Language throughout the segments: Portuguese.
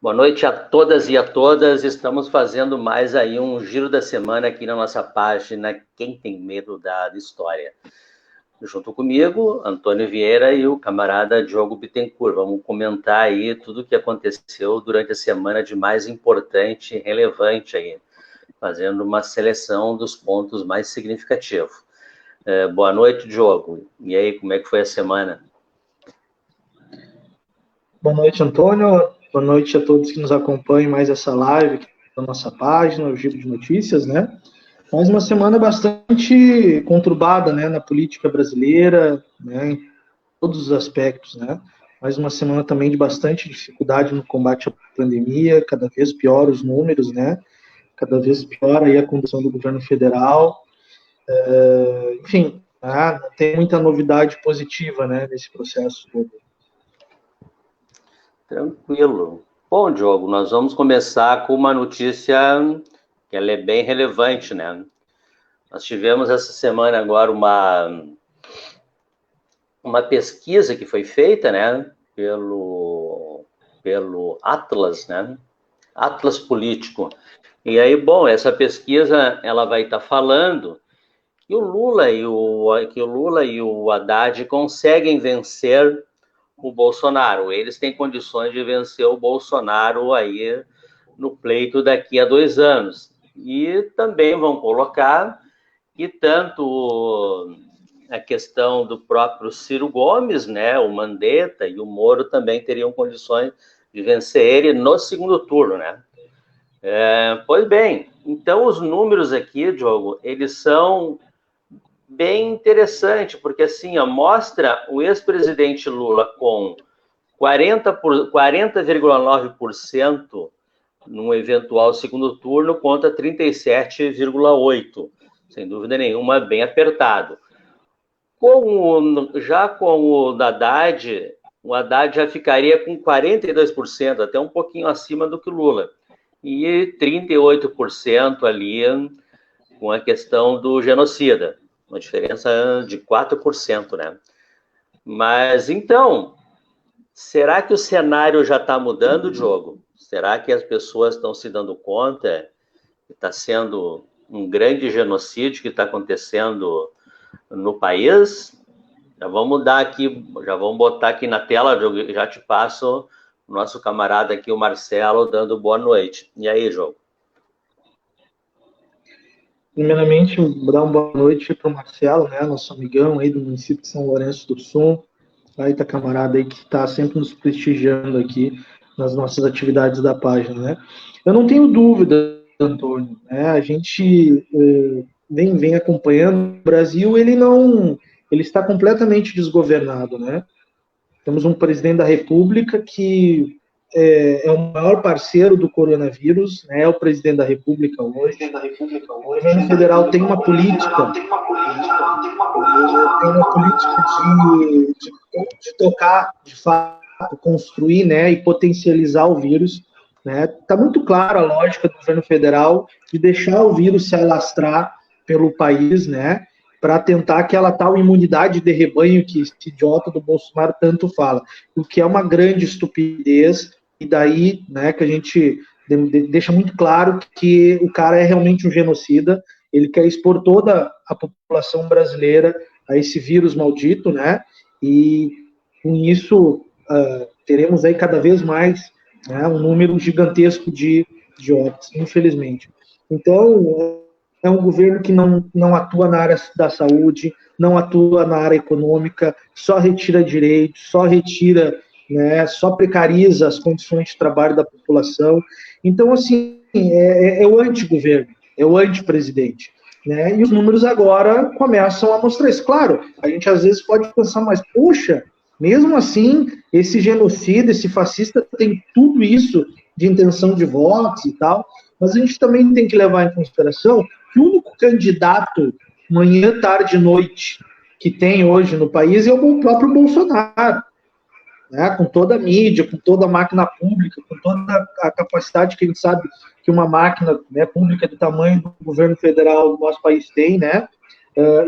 Boa noite a todas e a todas. Estamos fazendo mais aí um giro da semana aqui na nossa página Quem Tem Medo da História. Junto comigo, Antônio Vieira e o camarada Diogo Bittencourt. Vamos comentar aí tudo o que aconteceu durante a semana de mais importante e relevante aí, fazendo uma seleção dos pontos mais significativos. Boa noite, Diogo. E aí, como é que foi a semana? Boa noite, Antônio. Boa noite a todos que nos acompanham mais essa live aqui na nossa página, o Giro de Notícias, né? Mais uma semana bastante conturbada, né, na política brasileira, né, em todos os aspectos, né? Mais uma semana também de bastante dificuldade no combate à pandemia, cada vez pior os números, né? Cada vez pior aí a condução do governo federal. Enfim, né, não tem muita novidade positiva, né, nesse processo todo. Tranquilo. Bom, Diogo, nós vamos começar com uma notícia que ela é bem relevante, né? Nós tivemos essa semana agora uma pesquisa que foi feita, né, pelo Atlas, né? Atlas Político. E aí, bom, essa pesquisa ela vai estar falando que o Lula e o Haddad conseguem vencer o Bolsonaro. Eles têm condições de vencer o Bolsonaro aí no pleito daqui a 2 anos. E também vão colocar que tanto a questão do próprio Ciro Gomes, né, o Mandetta e o Moro também teriam condições de vencer ele no segundo turno, né? Pois bem, então os números aqui, Diogo, eles são bem interessantes, porque assim, ó, mostra o ex-presidente Lula com 40,9% num eventual segundo turno contra 37,8%. Sem dúvida nenhuma, bem apertado. Já com o Haddad já ficaria com 42%, até um pouquinho acima do que o Lula. E 38% ali com a questão do genocida. Uma diferença de 4%, né? Mas, então, será que o cenário já está mudando, Diogo? Será que as pessoas estão se dando conta que está sendo um grande genocídio que está acontecendo no país? Já vamos botar aqui na tela, Diogo, já te passo o nosso camarada aqui, o Marcelo, dando boa noite. E aí, Diogo? Primeiramente, dar uma boa noite para o Marcelo, né, nosso amigão aí do município de São Lourenço do Sul, aí tá camarada aí que está sempre nos prestigiando aqui nas nossas atividades da página, né. Eu não tenho dúvida, Antônio, né, a gente vem acompanhando o Brasil, ele está completamente desgovernado, né. Temos um presidente da República que é o maior parceiro do coronavírus, né, é o presidente da República hoje. O governo federal tem uma política, de tocar, de fato, construir, né, e potencializar o vírus. Está muito clara a lógica do governo federal de deixar o vírus se alastrar pelo país, né, para tentar aquela tal imunidade de rebanho que esse idiota do Bolsonaro tanto fala, o que é uma grande estupidez, e daí, né, que a gente deixa muito claro que o cara é realmente um genocida, ele quer expor toda a população brasileira a esse vírus maldito, né, e com isso teremos aí cada vez mais, né, um número gigantesco de óbitos, infelizmente. Então, é um governo que não atua na área da saúde, não atua na área econômica, só retira direitos, só retira, né, só precariza as condições de trabalho da população. Então, assim, é o antigoverno, é o antipresidente. Né? E os números agora começam a mostrar isso. Claro, a gente às vezes pode pensar, mas, puxa, mesmo assim, esse genocida, esse fascista tem tudo isso de intenção de votos e tal, mas a gente também tem que levar em consideração que o único candidato, manhã, tarde e noite, que tem hoje no país é o próprio Bolsonaro. Né? Com toda a mídia, com toda a máquina pública, com toda a capacidade que a gente sabe que uma máquina, né, pública do tamanho do governo federal do nosso país tem, né?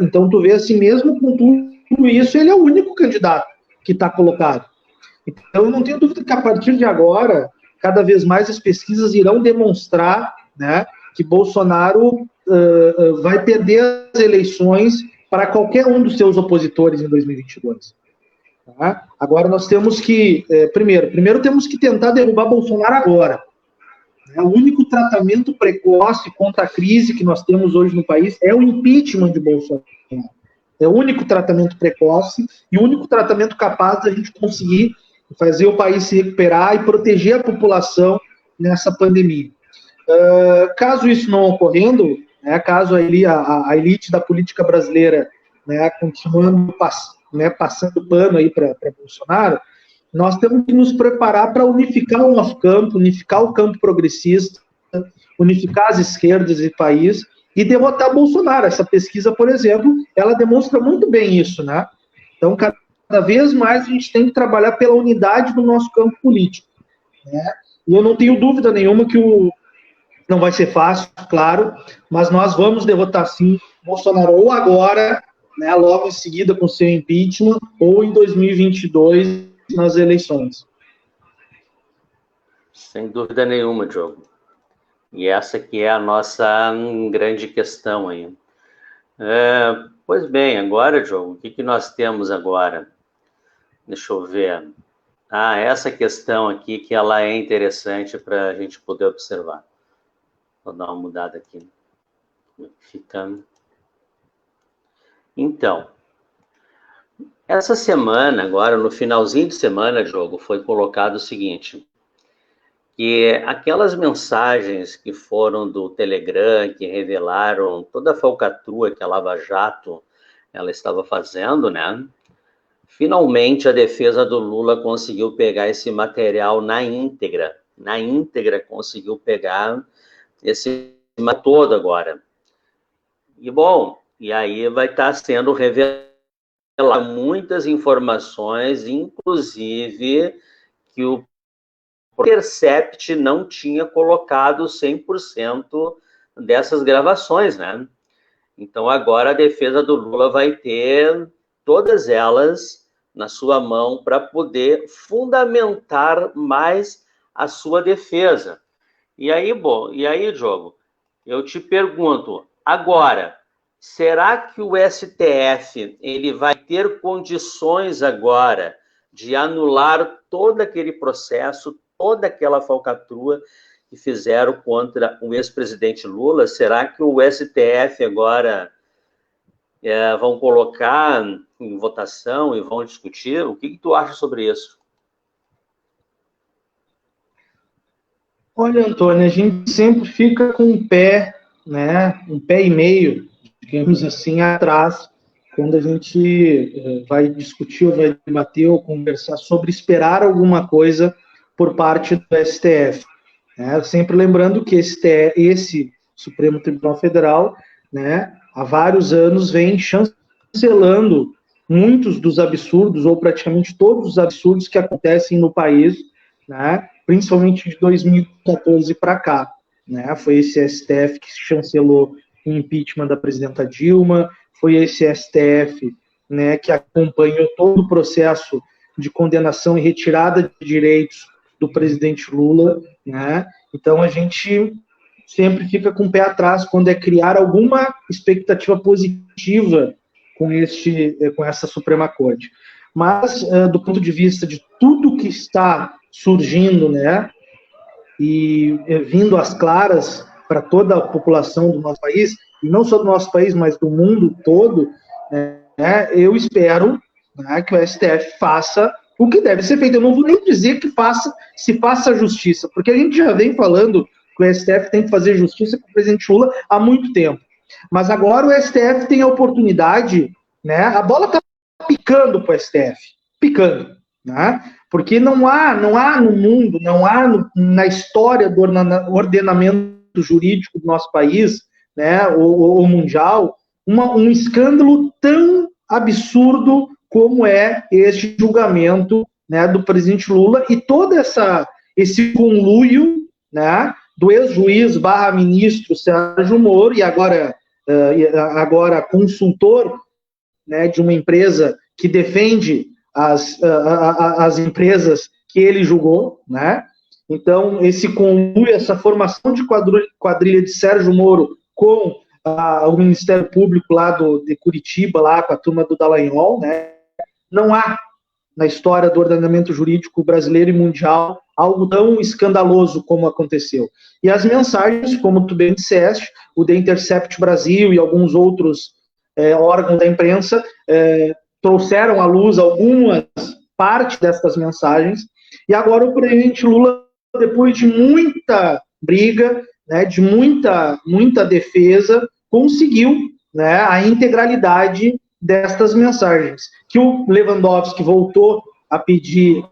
Então, tu vê assim, mesmo com tudo isso, ele é o único candidato que está colocado. Então, eu não tenho dúvida que a partir de agora, cada vez mais as pesquisas irão demonstrar, né, que Bolsonaro vai perder as eleições para qualquer um dos seus opositores em 2022. Tá? Agora nós temos que, primeiro temos que tentar derrubar Bolsonaro agora. O único tratamento precoce contra a crise que nós temos hoje no país é o impeachment de Bolsonaro. É o único tratamento precoce e o único tratamento capaz da gente conseguir fazer o país se recuperar e proteger a população nessa pandemia. Caso isso não ocorrendo, né, caso a elite da política brasileira, né, continuando passando pano aí para Bolsonaro, nós temos que nos preparar para unificar o nosso campo, unificar o campo progressista, unificar as esquerdas e país e derrotar Bolsonaro. Essa pesquisa, por exemplo, ela demonstra muito bem isso, né? Então, cada vez mais a gente tem que trabalhar pela unidade do nosso campo político, né? E eu não tenho dúvida nenhuma que não vai ser fácil, claro, mas nós vamos derrotar sim Bolsonaro ou agora, né, logo em seguida com seu impeachment, ou em 2022 nas eleições. Sem dúvida nenhuma, Diogo. E essa que é a nossa grande questão aí. Pois bem, agora, Diogo, o que nós temos agora? Deixa eu ver. Essa questão aqui que ela é interessante para a gente poder observar. Vou dar uma mudada aqui. Como é que fica? Então, essa semana, agora, no finalzinho de semana, Diogo, foi colocado o seguinte, que aquelas mensagens que foram do Telegram, que revelaram toda a falcatrua que a Lava Jato ela estava fazendo, né? Finalmente, a defesa do Lula conseguiu pegar esse material na íntegra conseguiu pegar esse todo agora. E, bom, e aí vai estar sendo revelado muitas informações, inclusive que o Intercept não tinha colocado 100% dessas gravações, né? Então, agora a defesa do Lula vai ter todas elas na sua mão para poder fundamentar mais a sua defesa. E aí, Diogo, eu te pergunto, agora, será que o STF ele vai ter condições agora de anular todo aquele processo, toda aquela falcatrua que fizeram contra o ex-presidente Lula? Será que o STF agora vão colocar em votação e vão discutir? O que tu acha sobre isso? Olha, Antônio, a gente sempre fica com um pé e meio, digamos assim, atrás, quando a gente vai discutir, ou vai debater, ou conversar sobre esperar alguma coisa por parte do STF. Né? Sempre lembrando que esse Supremo Tribunal Federal, né, há vários anos vem chancelando muitos dos absurdos, ou praticamente todos os absurdos que acontecem no país, né, principalmente de 2014 para cá. Né? Foi esse STF que chancelou o impeachment da presidenta Dilma, foi esse STF, né, que acompanhou todo o processo de condenação e retirada de direitos do presidente Lula. Né? Então, a gente sempre fica com o pé atrás quando é criar alguma expectativa positiva com essa Suprema Corte. Mas, do ponto de vista de tudo que está surgindo, né, e vindo às claras para toda a população do nosso país, e não só do nosso país, mas do mundo todo, né, eu espero, né, que o STF faça o que deve ser feito. Eu não vou nem dizer que se faça justiça, porque a gente já vem falando que o STF tem que fazer justiça com o presidente Lula há muito tempo. Mas agora o STF tem a oportunidade, né, a bola está picando para o STF, picando, né? Porque não há no mundo, não há na história do ordenamento jurídico do nosso país, né, ou mundial, um escândalo tão absurdo como é este julgamento, né, do presidente Lula e todo esse conluio, né, do ex-juiz / ministro Sérgio Moro e agora consultor, né, de uma empresa que defende as empresas que ele julgou, né? Então, esse conluio, essa formação de quadrilha de Sérgio Moro com o Ministério Público lá de Curitiba, lá com a turma do Dallagnol, né? Não há na história do ordenamento jurídico brasileiro e mundial algo tão escandaloso como aconteceu. E as mensagens, como tu bem disseste, o The Intercept Brasil e alguns outros órgãos da imprensa trouxeram à luz algumas partes dessas mensagens, e agora o presidente Lula, depois de muita briga, né, de muita defesa, conseguiu, né, a integralidade destas mensagens, que o Lewandowski voltou a pedir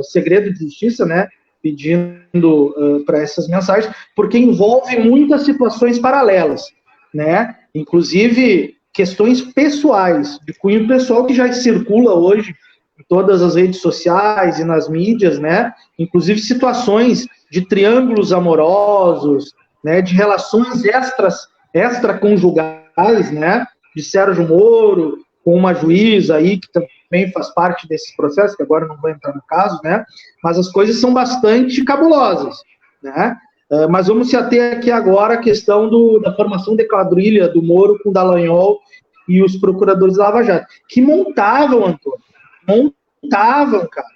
segredo de justiça, né, pedindo para essas mensagens, porque envolve muitas situações paralelas, né, inclusive questões pessoais, de cunho pessoal, que já circula hoje em todas as redes sociais e nas mídias, né, inclusive situações de triângulos amorosos, né, de relações extraconjugais, né, de Sérgio Moro com uma juíza aí que também faz parte desse processo, que agora não vou entrar no caso, né, mas as coisas são bastante cabulosas, né. Mas vamos se ater aqui agora à questão da formação de quadrilha do Moro com Dallagnol e os procuradores da Lava Jato, que montavam, Antônio, cara.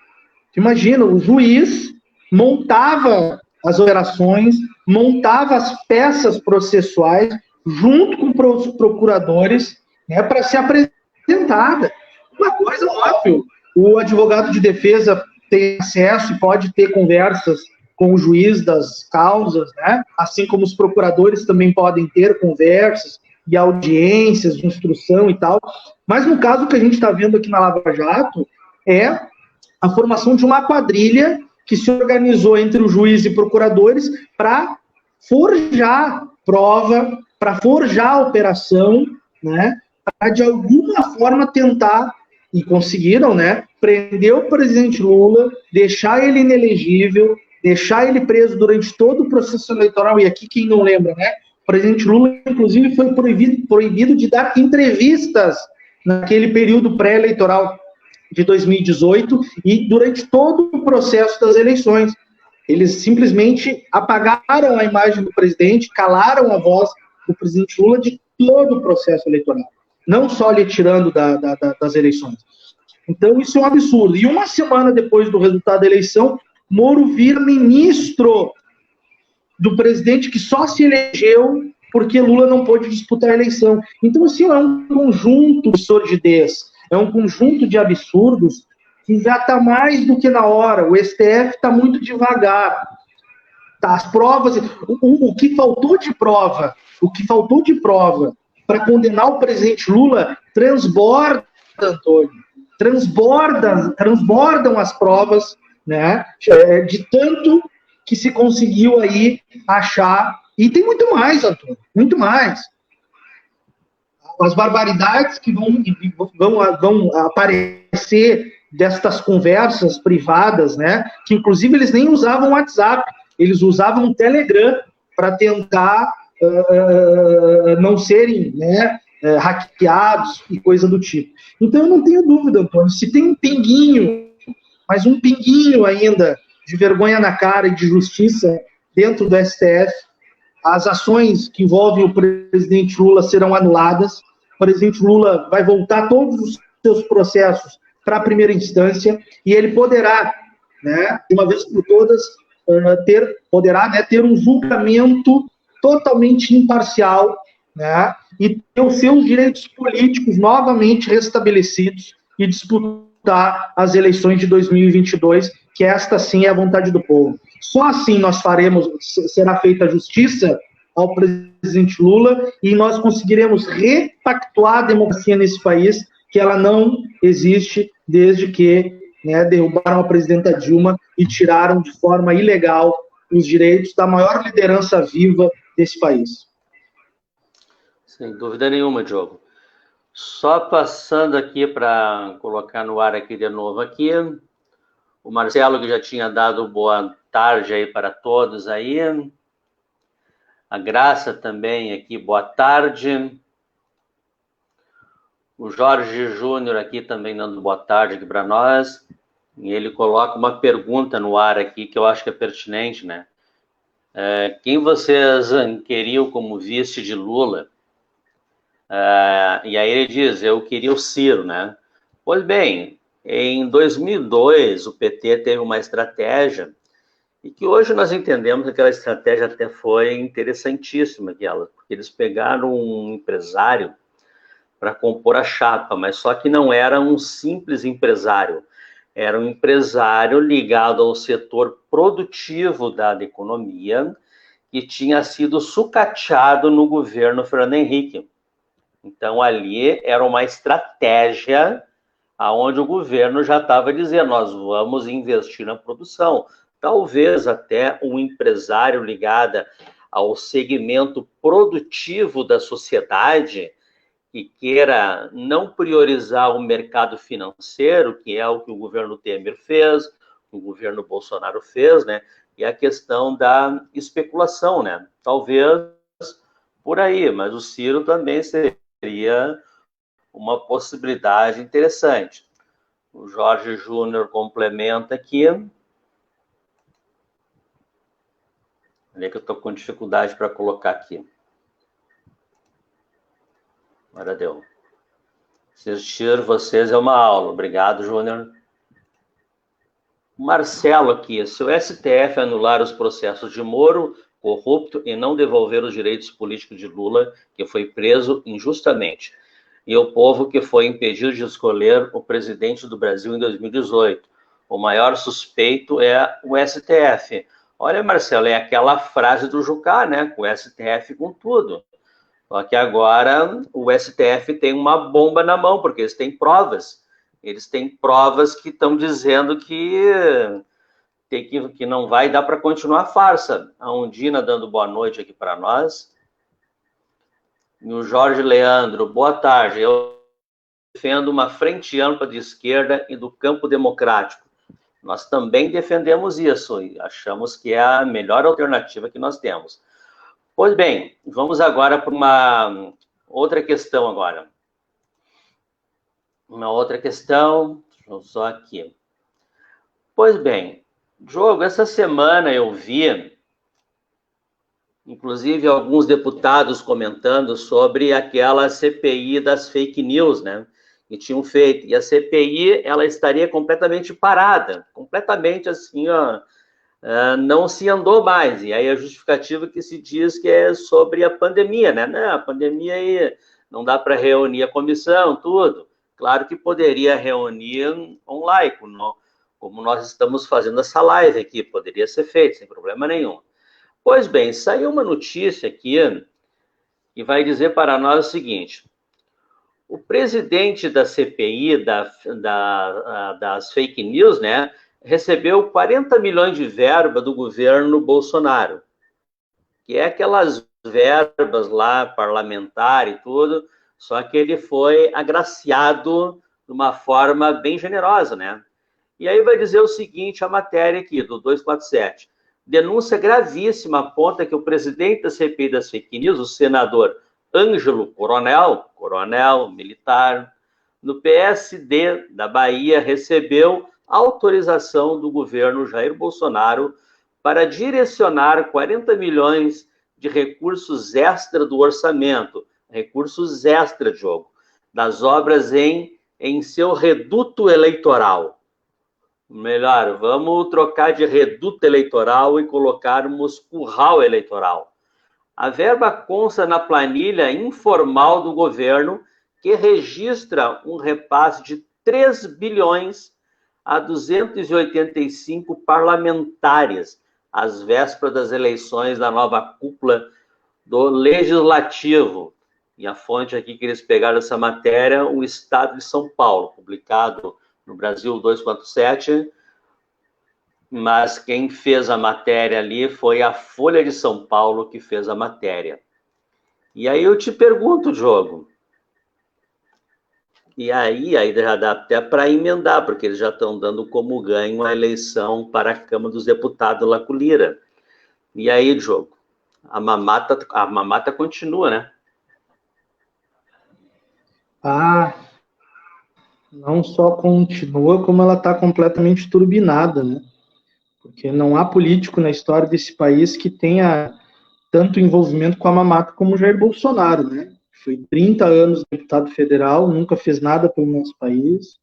Imagina, o juiz montava as operações, montava as peças processuais junto com os procuradores, né, para ser apresentada. Uma coisa óbvia, o advogado de defesa tem acesso e pode ter conversas com o juiz das causas, né, assim como os procuradores também podem ter conversas e audiências de instrução e tal. Mas no caso que a gente está vendo aqui na Lava Jato, é a formação de uma quadrilha que se organizou entre o juiz e procuradores para forjar prova, para forjar a operação, né, para de alguma forma tentar, e conseguiram, né, prender o presidente Lula, deixar ele inelegível, deixar ele preso durante todo o processo eleitoral. E aqui, quem não lembra, né, o presidente Lula, inclusive, foi proibido de dar entrevistas naquele período pré-eleitoral de 2018 e durante todo o processo das eleições. Eles simplesmente apagaram a imagem do presidente, calaram a voz do presidente Lula de todo o processo eleitoral, não só lhe tirando das eleições. Então, isso é um absurdo. E uma semana depois do resultado da eleição, Moro vira ministro do presidente que só se elegeu porque Lula não pôde disputar a eleição. Então, assim, é um conjunto de sordidez, é um conjunto de absurdos que já está mais do que na hora. O STF está muito devagar. Tá, as provas, o que faltou de prova, para condenar o presidente Lula transborda, Antônio, transbordam as provas, né, de tanto que se conseguiu aí achar. E tem muito mais, Antônio, muito mais. As barbaridades que vão aparecer destas conversas privadas, né, que inclusive eles nem usavam WhatsApp, eles usavam o Telegram para tentar não serem, né, hackeados e coisa do tipo. Então eu não tenho dúvida, Antônio, se tem um pinguinho, mas um pinguinho ainda de vergonha na cara e de justiça dentro do STF, as ações que envolvem o presidente Lula serão anuladas, o presidente Lula vai voltar todos os seus processos para a primeira instância e ele poderá, né, de uma vez por todas, ter um julgamento totalmente imparcial, né, e ter os seus direitos políticos novamente restabelecidos e disputar as eleições de 2022, que esta sim é a vontade do povo. Só assim será feita a justiça ao presidente Lula e nós conseguiremos repactuar a democracia nesse país, que ela não existe desde que, né, derrubaram a presidenta Dilma e tiraram de forma ilegal os direitos da maior liderança viva desse país. Sem dúvida nenhuma, Diogo. Só passando aqui para colocar no ar aqui de novo aqui, o Marcelo, que já tinha dado boa tarde aí para todos aí, a Graça também aqui, boa tarde, o Jorge Júnior aqui também dando boa tarde aqui para nós, E ele coloca uma pergunta no ar aqui que eu acho que é pertinente, né? Quem vocês queriam como vice de Lula? E aí ele diz, eu queria o Ciro, né? Pois bem, em 2002 o PT teve uma estratégia e que hoje nós entendemos que aquela estratégia até foi interessantíssima, porque eles pegaram um empresário para compor a chapa, mas só que não era um simples empresário, era um empresário ligado ao setor produtivo da economia que tinha sido sucateado no governo Fernando Henrique. Então, ali era uma estratégia aonde o governo já estava dizendo, nós vamos investir na produção. Talvez até um empresário ligado ao segmento produtivo da sociedade que queira não priorizar o mercado financeiro, que é o que o governo Temer fez, o governo Bolsonaro fez, né? E a questão da especulação, né? Talvez por aí, mas o Ciro também seria uma possibilidade interessante. O Jorge Júnior complementa aqui. Olha que eu estou com dificuldade para colocar aqui. Agora deu. Assistir vocês é uma aula. Obrigado, Júnior. Marcelo aqui. Se o STF anular os processos de Moro, corrupto, e não devolver os direitos políticos de Lula, que foi preso injustamente, e o povo que foi impedido de escolher o presidente do Brasil em 2018, o maior suspeito é o STF. Olha, Marcelo, é aquela frase do Jucá, né? Com o STF com tudo. Só que agora o STF tem uma bomba na mão, porque eles têm provas. Eles têm provas que estão dizendo que não vai dar para continuar a farsa. A Undina dando boa noite aqui para nós. E o Jorge Leandro, boa tarde. Eu defendo uma frente ampla de esquerda e do campo democrático. Nós também defendemos isso e achamos que é a melhor alternativa que nós temos. Pois bem, vamos agora para uma outra questão agora. Uma outra questão, deixa eu só aqui. Pois bem, Diogo, essa semana eu vi, inclusive, alguns deputados comentando sobre aquela CPI das fake news, né? Que tinham feito. E a CPI, ela estaria completamente parada, completamente assim, ó, não se andou mais. E aí a justificativa que se diz que é sobre a pandemia, né? Não, a pandemia aí não dá para reunir a comissão, tudo. Claro que poderia reunir online, como nós estamos fazendo essa live aqui, poderia ser feito, sem problema nenhum. Pois bem, saiu uma notícia aqui que vai dizer para nós o seguinte: o presidente da CPI, das fake news, né, recebeu 40 milhões de verba do governo Bolsonaro, que é aquelas verbas lá, parlamentar e tudo, só que ele foi agraciado de uma forma bem generosa, né? E aí vai dizer o seguinte, a matéria aqui, do 247. Denúncia gravíssima aponta que o presidente da CPI das fake news, o senador Ângelo coronel militar, no PSD da Bahia, recebeu autorização do governo Jair Bolsonaro para direcionar 40 milhões de recursos extra do orçamento, recursos extra, Diogo, das obras em seu reduto eleitoral. Melhor, vamos trocar de reduto eleitoral e colocarmos curral eleitoral. A verba consta na planilha informal do governo, que registra um repasse de 3 bilhões a 285 parlamentares, às vésperas das eleições da nova cúpula do Legislativo. E a fonte aqui que eles pegaram essa matéria, o Estado de São Paulo, publicado no Brasil 247, mas quem fez a matéria ali foi a Folha de São Paulo que fez a matéria. E aí eu te pergunto, Diogo, e aí já dá até para emendar, porque eles já estão dando como ganho a eleição para a Câmara dos Deputados lá com Lira. E aí, Diogo, a mamata continua, né? não só continua, como ela está completamente turbinada, né? Porque não há político na história desse país que tenha tanto envolvimento com a mamata como o Jair Bolsonaro, né? Foi 30 anos deputado federal, nunca fez nada pelo nosso país,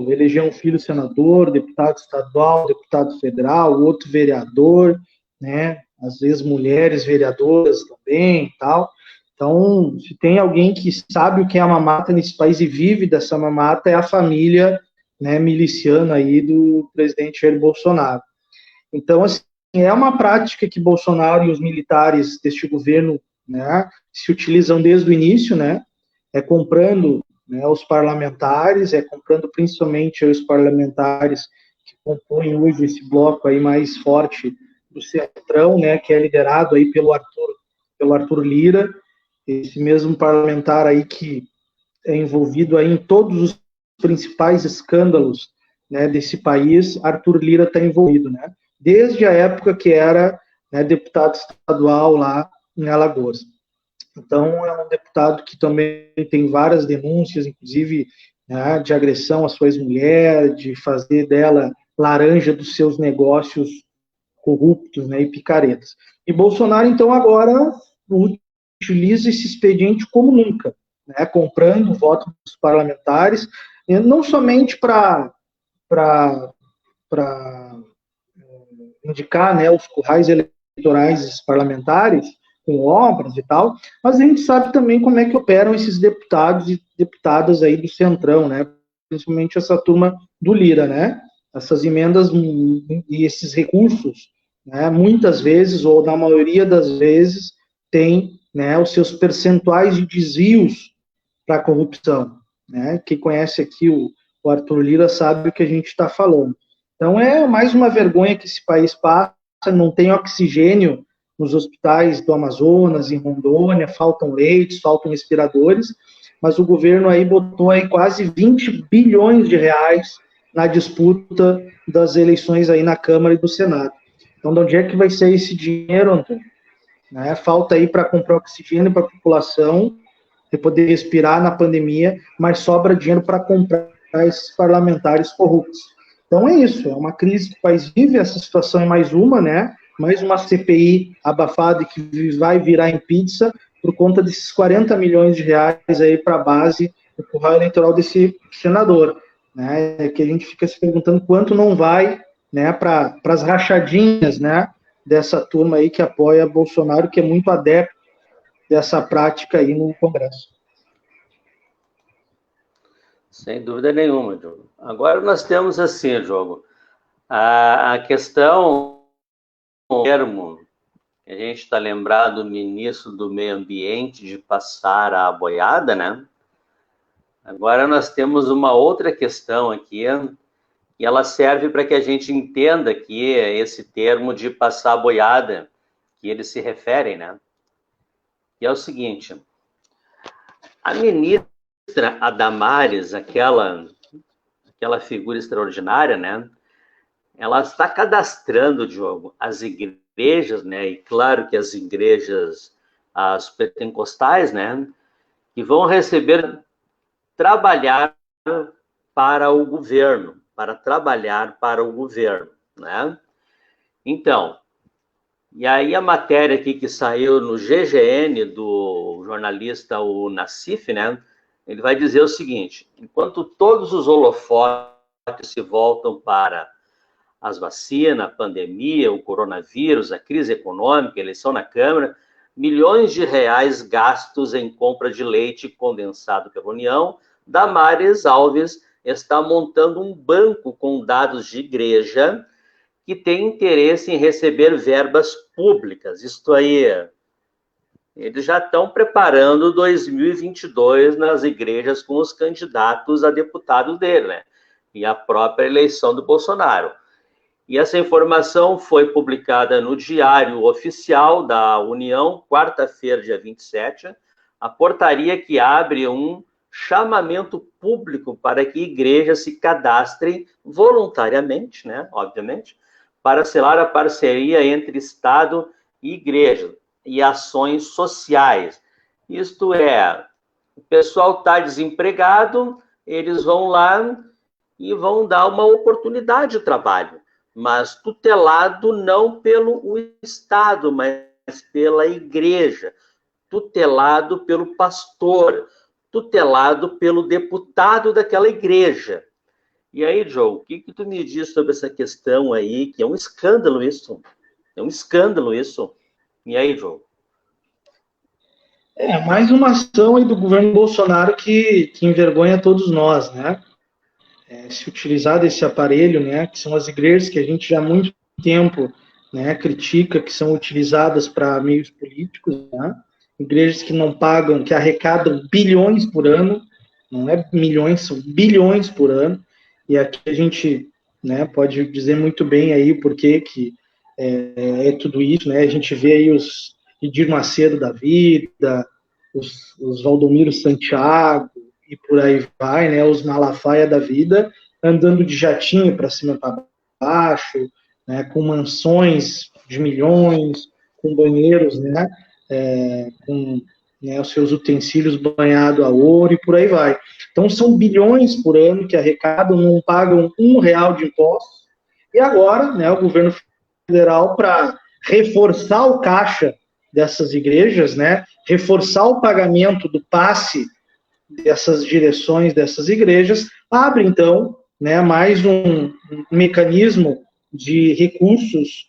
elegeu um filho senador, deputado estadual, deputado federal, outro vereador, né? Às vezes mulheres vereadoras também, tal. Então, se tem alguém que sabe o que é a mamata nesse país e vive dessa mamata, é a família, né, miliciana aí do presidente Jair Bolsonaro. Então, assim, é uma prática que Bolsonaro e os militares deste governo, né, se utilizam desde o início, né, é comprando, né, os parlamentares, é comprando principalmente os parlamentares que compõem hoje esse bloco aí mais forte do Centrão, né, que é liderado aí pelo Arthur Lira, esse mesmo parlamentar aí que é envolvido aí em todos os principais escândalos, né, desse país, Arthur Lira está envolvido, né? Desde a época que era, né, deputado estadual lá em Alagoas. Então, é um deputado que também tem várias denúncias, inclusive, né, de agressão à sua ex-mulher, de fazer dela laranja dos seus negócios corruptos, né, e picaretas. E Bolsonaro, então, agora utiliza esse expediente como nunca, né, comprando o voto dos parlamentares, não somente para indicar, né, os currais eleitorais parlamentares com obras e tal, mas a gente sabe também como é que operam esses deputados e deputadas aí do Centrão, né, principalmente essa turma do Lira, né, essas emendas e esses recursos, né, muitas vezes, ou na maioria das vezes, tem, né, os seus percentuais de desvios para a corrupção, né, quem conhece aqui o Arthur Lira sabe o que a gente está falando. Então é mais uma vergonha que esse país passa, não tem oxigênio nos hospitais do Amazonas, em Rondônia, faltam leitos, faltam respiradores, mas o governo aí botou aí quase 20 bilhões de reais na disputa das eleições aí na Câmara e do Senado. Então, de onde é que vai ser esse dinheiro, Antônio? Né? Falta aí para comprar oxigênio para a população, para poder respirar na pandemia, mas sobra dinheiro para comprar esses parlamentares corruptos. Então é isso, é uma crise que o país vive, essa situação é mais uma, né? Mais uma CPI abafada que vai virar em pizza por conta desses 40 milhões de reais aí para a base do curral eleitoral desse senador, né? Que a gente fica se perguntando quanto não vai, né, para as rachadinhas, né, dessa turma aí que apoia Bolsonaro, que é muito adepto dessa prática aí no Congresso. Sem dúvida nenhuma, Diogo. Agora nós temos assim, Diogo, a questão, o termo, que a gente está lembrado do ministro do Meio Ambiente de passar a boiada, né? Agora nós temos uma outra questão aqui, e ela serve para que a gente entenda que esse termo de passar a boiada, que eles se referem, né? E é o seguinte, a ministra a Damares, aquela figura extraordinária, né? Ela está cadastrando, Diogo, as igrejas, né? E claro que as igrejas, as pentecostais, né? Que vão trabalhar para o governo, né? Então, e aí a matéria aqui que saiu no GGN do jornalista o Nassif, né? Ele vai dizer o seguinte: enquanto todos os holofotes se voltam para as vacinas, a pandemia, o coronavírus, a crise econômica, a eleição na Câmara, milhões de reais gastos em compra de leite condensado pela União, Damares Alves está montando um banco com dados de igreja que tem interesse em receber verbas públicas. Isto aí, eles já estão preparando 2022 nas igrejas com os candidatos a deputados dele, né? E a própria eleição do Bolsonaro. E essa informação foi publicada no Diário Oficial da União, quarta-feira, dia 27, a portaria que abre um chamamento público para que igrejas se cadastrem voluntariamente, né, obviamente, para selar a parceria entre Estado e igreja e ações sociais. Isto é, o pessoal está desempregado, eles vão lá e vão dar uma oportunidade de trabalho, mas tutelado não pelo Estado, mas pela igreja, tutelado pelo pastor, tutelado pelo deputado daquela igreja. E aí, Joe, o que tu me diz sobre essa questão aí, que é um escândalo isso? É um escândalo isso. E aí, Joe? Mais uma ação aí do governo Bolsonaro que envergonha todos nós, né? Se utilizar desse aparelho, né, que são as igrejas que a gente já há muito tempo, né, critica, que são utilizadas para meios políticos, né? Igrejas que não pagam, que arrecadam bilhões por ano, não é milhões, são bilhões por ano, e aqui a gente, né, pode dizer muito bem aí o porquê que é tudo isso, né? A gente vê aí os Edir Macedo da vida, os Valdomiro Santiago, e por aí vai, né? Os Malafaia da vida, andando de jatinho para cima e para baixo, né? Com mansões de milhões, com banheiros, né? Com, né, os seus utensílios banhados a ouro e por aí vai. Então são bilhões por ano que arrecadam, não pagam R$ 1 de impostos. E agora, né, o governo federal, para reforçar o caixa dessas igrejas, né, reforçar o pagamento do passe dessas direções dessas igrejas, abre então, né, mais um mecanismo de recursos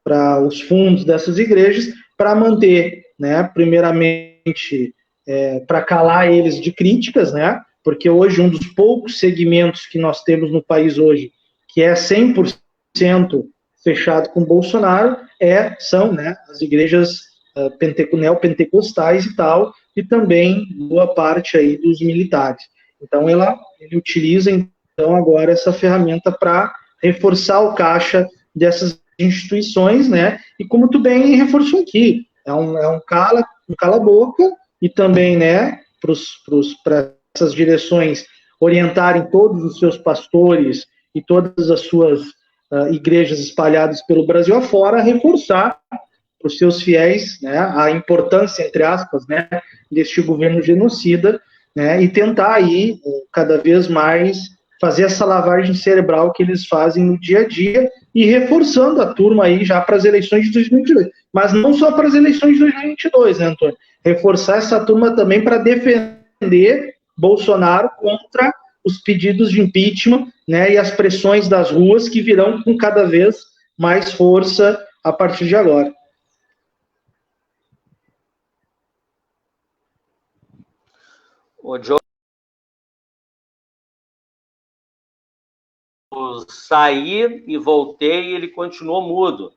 para os fundos dessas igrejas para manter, né, primeiramente para calar eles de críticas, né, porque hoje um dos poucos segmentos que nós temos no país hoje que é 100% fechado com Bolsonaro são, né, as igrejas neopentecostais e tal, e também boa parte aí dos militares. Então, ele utiliza, então, agora essa ferramenta para reforçar o caixa dessas instituições, né? E como tu bem reforçou aqui, um cala-boca e também, né, para essas direções orientarem todos os seus pastores e todas as suas igrejas espalhadas pelo Brasil afora a reforçar para os seus fiéis, né, a importância, entre aspas, né, deste governo genocida, né, e tentar aí cada vez mais fazer essa lavagem cerebral que eles fazem no dia a dia e reforçando a turma aí já para as eleições de 2022. Mas não só para as eleições de 2022, né, Antônio? Reforçar essa turma também para defender Bolsonaro contra os pedidos de impeachment, né, e as pressões das ruas que virão com cada vez mais força a partir de agora. O Joe, saí e voltei e ele continuou mudo.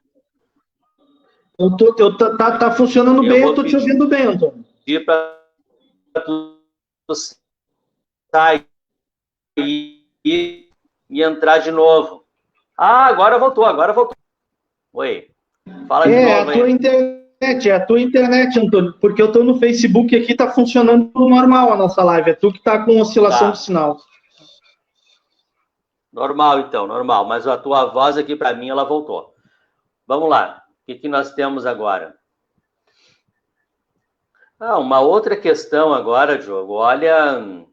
Tá funcionando bem, eu tô te ouvindo bem, Antônio. Pedir para tu sair e entrar de novo. Ah, agora voltou. Oi. Fala de novo aí. A tua internet, Antônio, porque eu tô no Facebook aqui, tá funcionando normal a nossa live. É tu que tá com oscilação de sinal. Normal, então, normal. Mas a tua voz aqui, para mim, ela voltou. Vamos lá. O que nós temos agora? Uma outra questão agora, Diogo. Olha,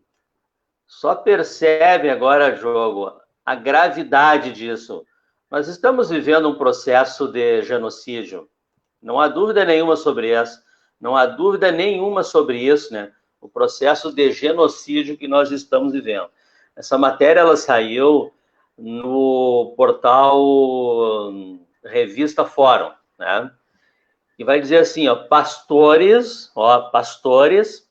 só percebe agora, Diogo, a gravidade disso. Nós estamos vivendo um processo de genocídio. Não há dúvida nenhuma sobre isso. Não há dúvida nenhuma sobre isso, né? O processo de genocídio que nós estamos vivendo. Essa matéria, ela saiu no portal Revista Fórum, né? E vai dizer assim, pastores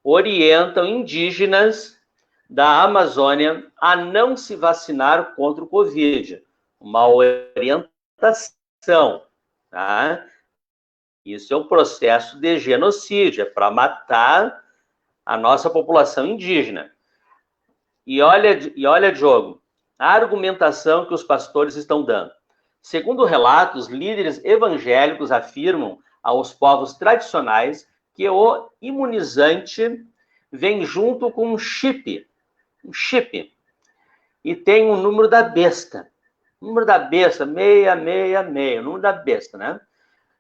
orientam indígenas da Amazônia a não se vacinar contra o Covid. Uma orientação, tá? Isso é um processo de genocídio, é para matar a nossa população indígena. E olha, Diogo, a argumentação que os pastores estão dando. Segundo relatos, líderes evangélicos afirmam aos povos tradicionais que o imunizante vem junto com um chip, e tem o número da besta. O número da besta, 666, o número da besta, né?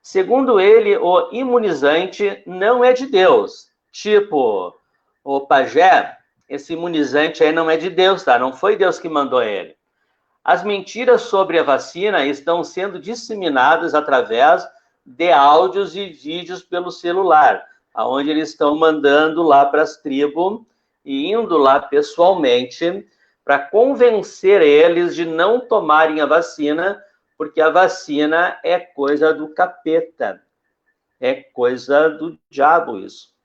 Segundo ele, o imunizante não é de Deus. Tipo, o pajé, esse imunizante aí não é de Deus, tá? Não foi Deus que mandou ele. As mentiras sobre a vacina estão sendo disseminadas através de áudios e vídeos pelo celular, aonde eles estão mandando lá para as tribos e indo lá pessoalmente para convencer eles de não tomarem a vacina, porque a vacina é coisa do capeta, é coisa do diabo isso.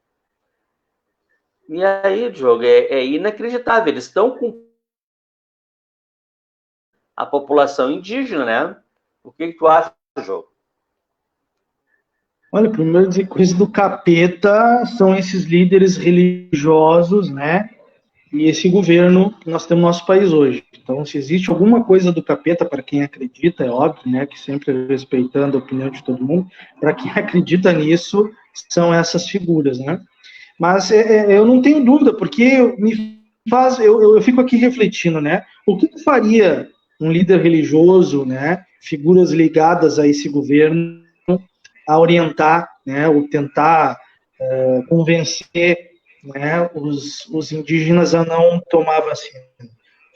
E aí, Diogo, é inacreditável. Eles estão com a população indígena, né? O que tu acha, Diogo? Olha, primeiro dizer coisa do capeta são esses líderes religiosos, né? E esse governo que nós temos no nosso país hoje. Então, se existe alguma coisa do capeta, para quem acredita, é óbvio, né? Que sempre respeitando a opinião de todo mundo, para quem acredita nisso, são essas figuras, né? Mas eu não tenho dúvida, porque me faz, eu fico aqui refletindo, né? O que faria um líder religioso, né? Figuras ligadas a esse governo, a orientar, né? Ou tentar convencer, né? Os indígenas a não tomar vacina.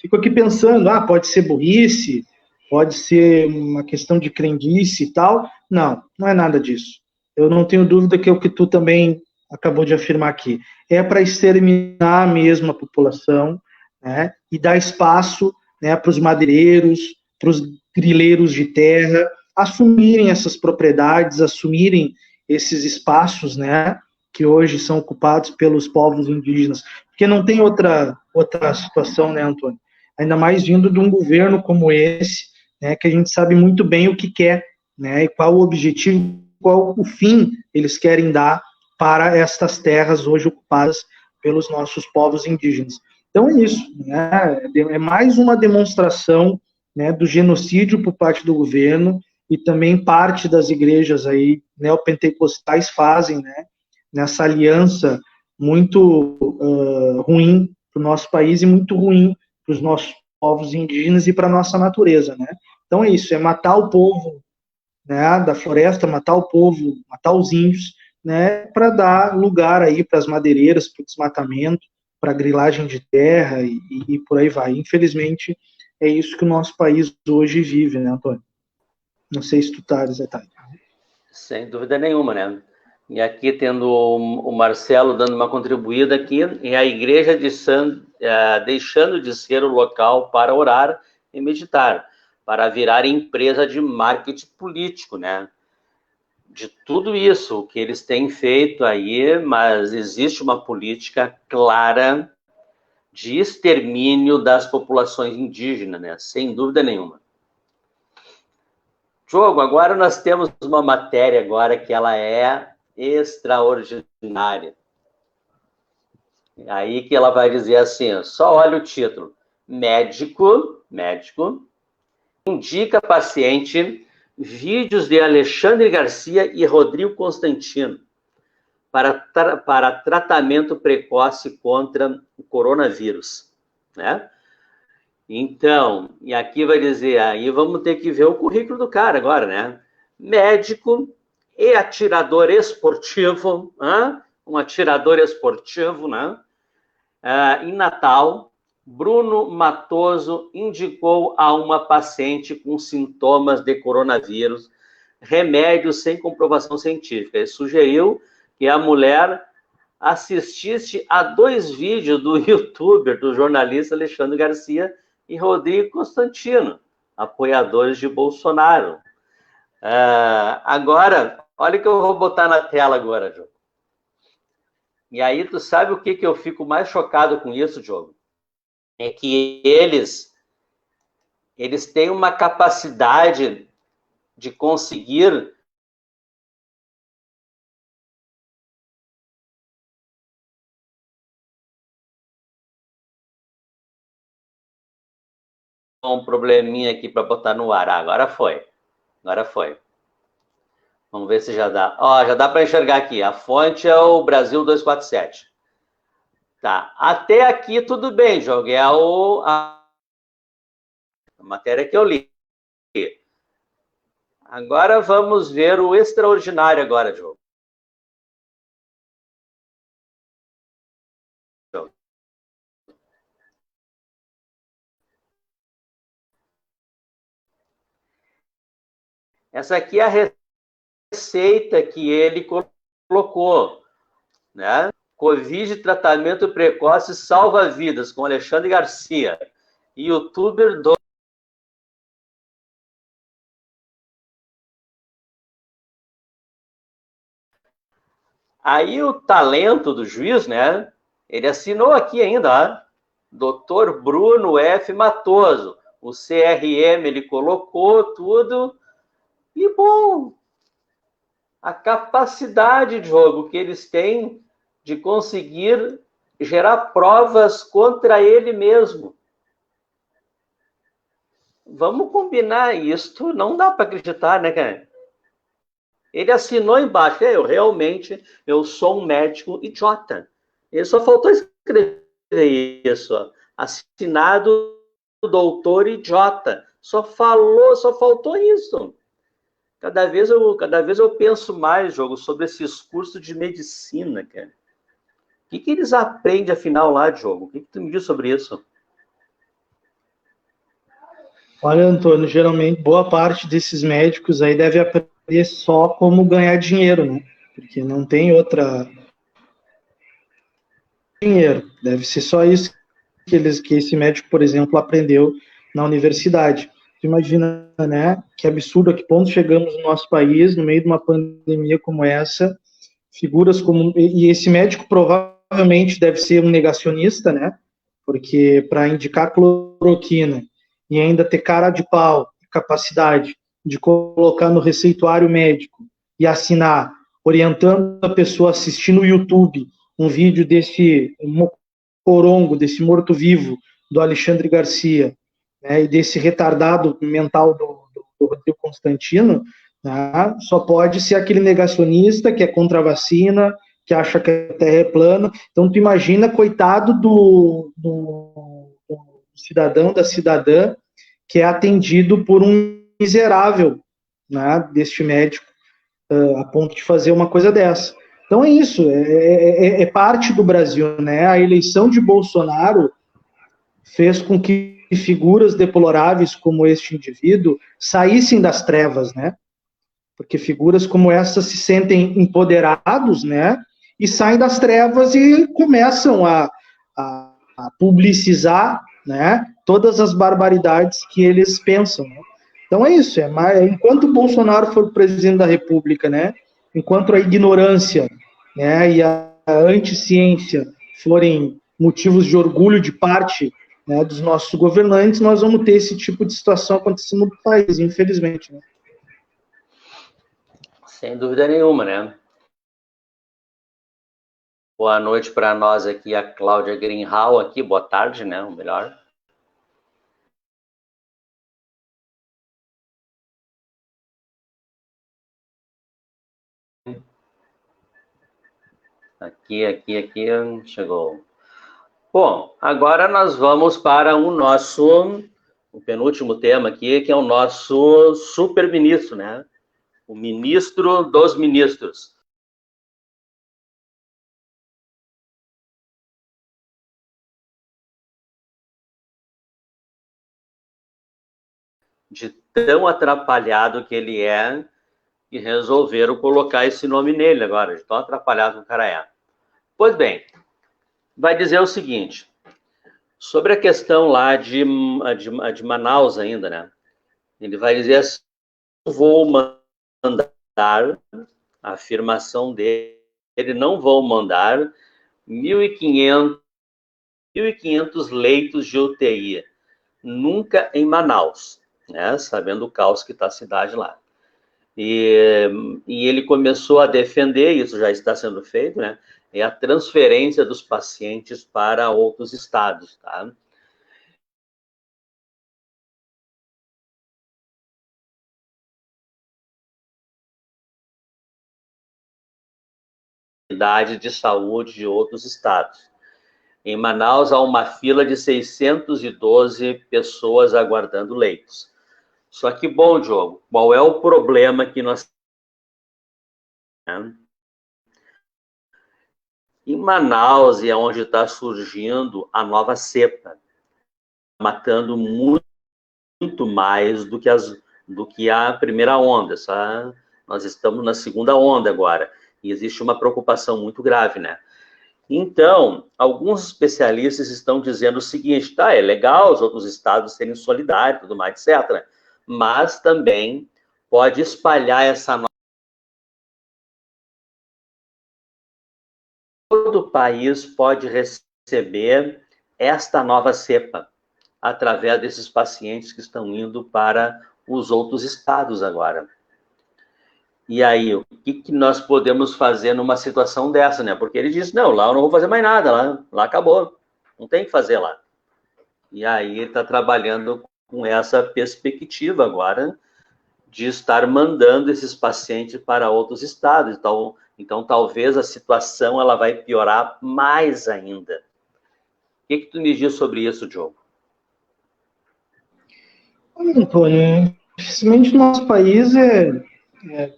Fico aqui pensando, pode ser burrice, pode ser uma questão de crendice e tal. Não, não é nada disso. Eu não tenho dúvida que é o que tu também acabou de afirmar aqui. É para exterminar mesmo a população, né, e dar espaço, né, para os madeireiros, para os grileiros de terra assumirem essas propriedades, assumirem esses espaços, né, que hoje são ocupados pelos povos indígenas. Porque não tem outra situação, né, Antônio? Ainda mais vindo de um governo como esse, né, que a gente sabe muito bem o que quer, né, e qual o objetivo, qual o fim eles querem dar para estas terras hoje ocupadas pelos nossos povos indígenas. Então é isso, né? É mais uma demonstração, né, do genocídio por parte do governo, e também parte das igrejas aí neopentecostais fazem, né, nessa aliança muito ruim para o nosso país e muito ruim para os nossos povos indígenas e para a nossa natureza, né? Então é isso, é matar o povo, né, da floresta, matar o povo, matar os índios, né, para dar lugar aí para as madeireiras, para o desmatamento, para a grilagem de terra e por aí vai. Infelizmente, é isso que o nosso país hoje vive, né, Antônio? Não sei se tu tá, Zetai. Sem dúvida nenhuma, né? E aqui tendo o Marcelo dando uma contribuída aqui, e a igreja deixando de ser o local para orar e meditar, para virar empresa de marketing político, né? De tudo isso que eles têm feito aí, mas existe uma política clara de extermínio das populações indígenas, né? Sem dúvida nenhuma. Diogo, agora nós temos uma matéria agora que ela é extraordinária. Aí que ela vai dizer assim, só olha o título. Médico indica paciente vídeos de Alexandre Garcia e Rodrigo Constantino para tratamento precoce contra o coronavírus, né? Então, e aqui vai dizer, aí vamos ter que ver o currículo do cara agora, né? Médico e atirador esportivo, um atirador esportivo, né? Em Natal, Bruno Matoso indicou a uma paciente com sintomas de coronavírus remédios sem comprovação científica. Ele sugeriu que a mulher assistisse a 2 vídeos do youtuber, do jornalista Alexandre Garcia e Rodrigo Constantino, apoiadores de Bolsonaro. Agora, olha o que eu vou botar na tela agora, Diogo. E aí, tu sabe o que eu fico mais chocado com isso, Diogo? É que eles têm uma capacidade de conseguir um probleminha aqui para botar no ar. Agora foi. Vamos ver se já dá. Já dá para enxergar aqui. A fonte é o Brasil 247. Tá. Até aqui tudo bem, Diogo. É a matéria que eu li. Agora vamos ver o extraordinário agora, Diogo. Essa aqui é a receita que ele colocou, né? Covid, tratamento precoce, salva vidas, com Alexandre Garcia, youtuber do... Aí o talento do juiz, né? Ele assinou aqui ainda, Dr. Bruno F. Matoso. O CRM ele colocou tudo. E, bom, a capacidade de jogo que eles têm de conseguir gerar provas contra ele mesmo. Vamos combinar isto, não dá para acreditar, né, cara? Ele assinou embaixo, eu sou um médico idiota. Ele só faltou escrever isso, ó. Assinado doutor idiota. Só faltou isso. Cada vez eu penso mais, jogo, sobre esses cursos de medicina, cara. O que eles aprendem, afinal, lá, Diogo? O que tu me diz sobre isso? Olha, Antônio, geralmente boa parte desses médicos aí deve aprender só como ganhar dinheiro, né? Porque não tem outra dinheiro. Deve ser só isso que esse médico, por exemplo, aprendeu na universidade. Tu imagina, né? Que absurdo a que ponto chegamos no nosso país, no meio de uma pandemia como essa, figuras como... E esse médico provavelmente deve ser um negacionista, né? Porque para indicar cloroquina e ainda ter cara de pau, capacidade de colocar no receituário médico e assinar, orientando a pessoa a assistir no YouTube um vídeo desse mocorongo, desse morto-vivo do Alexandre Garcia, né, e desse retardado mental do Rodrigo Constantino, né, só pode ser aquele negacionista que é contra a vacina, que acha que a Terra é plana. Então, tu imagina, coitado do cidadão, da cidadã, que é atendido por um miserável, né, deste médico, a ponto de fazer uma coisa dessa. Então é isso, é parte do Brasil, né? A eleição de Bolsonaro fez com que figuras deploráveis como este indivíduo saíssem das trevas, né? Porque figuras como essa se sentem empoderados, né? E saem das trevas e começam a publicizar, né? Todas as barbaridades que eles pensam, né? Então é isso, enquanto o Bolsonaro for presidente da República, né? Enquanto a ignorância, né, e a anticiência forem motivos de orgulho de parte, né, dos nossos governantes, nós vamos ter esse tipo de situação acontecendo no país, infelizmente, né? Sem dúvida nenhuma, né? Boa noite para nós aqui, a Cláudia Greenhal aqui, boa tarde, né? O melhor. Aqui, chegou. Bom, agora nós vamos para o penúltimo tema aqui, que é o nosso super-ministro, né? O ministro dos ministros. De tão atrapalhado que ele é, e resolveram colocar esse nome nele agora, de tão atrapalhado que o cara é. Pois bem, vai dizer o seguinte, sobre a questão lá de Manaus ainda, né? Ele vai dizer assim, vou mandar, a afirmação dele, não vou mandar 1.500 leitos de UTI, nunca em Manaus, né? Sabendo o caos que está a cidade lá. E ele começou a defender, isso já está sendo feito, né? É a transferência dos pacientes para outros estados, tá? De saúde de outros estados. Em Manaus, há uma fila de 612 pessoas aguardando leitos. Só que, bom, Diogo, qual é o problema que nós temos? Em Manaus é onde está surgindo a nova cepa, matando muito mais do que as do que a primeira onda. Nós estamos na segunda onda agora, e existe uma preocupação muito grave, né? Então, alguns especialistas estão dizendo o seguinte, tá, é legal os outros estados serem solidários, tudo mais, etc., mas também pode espalhar essa todo o país pode receber esta nova cepa através desses pacientes que estão indo para os outros estados agora. E aí, o que nós podemos fazer numa situação dessa, né? Porque ele disse, não, lá eu não vou fazer mais nada, lá acabou, não tem que fazer lá. E aí ele está trabalhando com essa perspectiva agora de estar mandando esses pacientes para outros estados. Então talvez a situação ela vai piorar mais ainda. O que tu me diz sobre isso, Diogo? Olha, Antônio, infelizmente no nosso país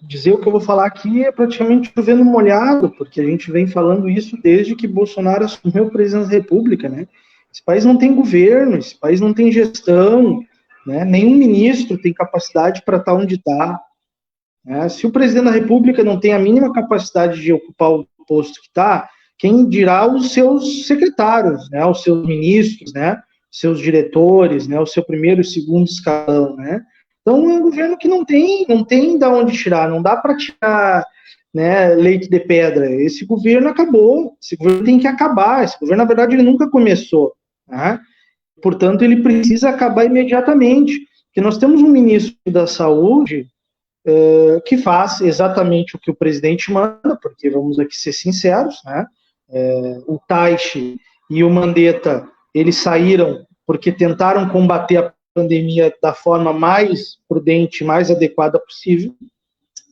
dizer o que eu vou falar aqui é praticamente chovendo molhado, porque a gente vem falando isso desde que Bolsonaro assumiu a presidência da República, né? Esse país não tem governo, esse país não tem gestão, né? Nenhum ministro tem capacidade para estar onde está. Né? Se o presidente da República não tem a mínima capacidade de ocupar o posto que está, quem dirá os seus secretários, né? Os seus ministros, né? Seus diretores, né? O seu primeiro e segundo escalão, né? Então, é um governo que não tem de onde tirar, não dá para tirar, né, leite de pedra. Esse governo acabou, esse governo tem que acabar, esse governo, na verdade, ele nunca começou, né? Portanto, ele precisa acabar imediatamente, porque nós temos um ministro da Saúde que faz exatamente o que o presidente manda, porque vamos aqui ser sinceros, né? O Taishi e o Mandetta, eles saíram porque tentaram combater a pandemia da forma mais prudente, mais adequada possível,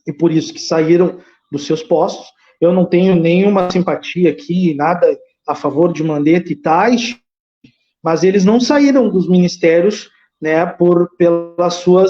e por isso que saíram dos seus postos. Eu não tenho nenhuma simpatia aqui, nada a favor de Mandetta e Taishi, mas eles não saíram dos ministérios, né, pela sua